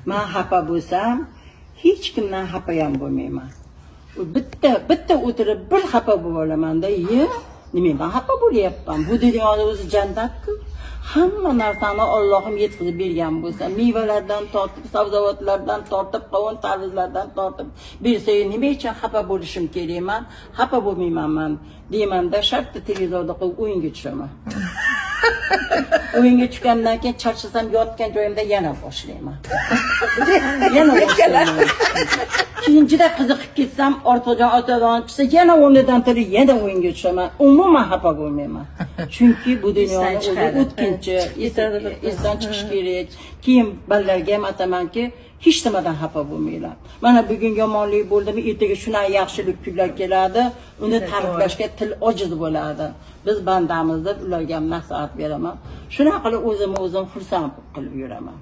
Men xafa bo'lsam, hech kimdan xafa ham bo'lmayman. Bitta o'tirib bir xafa bo'lib olaman-da, nima men xafa bo'lyapman? Bu dunyoda o'zi jannat-ku. Hamma narsani Allohim yetkazib bergan bo'lsa, mevalardan tortib, sabzavotlardan tortib, qovun tarvuzlardan tortib bersa, nima uchun xafa bo'lishim kerakman? Xafa bo'lmayman men deyman-da, shartta televizorda qo'yib o'yinga tushaman. O'yinga tushgandan keyin charchasam, yotgan joyimda yana boshlayman. Yana boshlayman. Keyin juda qiziqib ketsam, orqadan otadan chiqsa, yana o'rnidan turib, yana o'yinga tushaman. Umuman xafa bo'lmayman. Chunki bu dunyoni o'zi o'tkinchi, esdan chiqish kerak. Keyin ballarga ham aytamanki, hech nimadan xafa bo'lmanglar. Mana bugun yomonlik bo'ldimi, ertaga shunday yaxshilik kunlar keladi, uni ta'riflashga til ojiz bo'ladi. Biz bandamiz deb ularga ham nasihat beraman. Shunaqa qilib o'zim xursand qilib yuraman.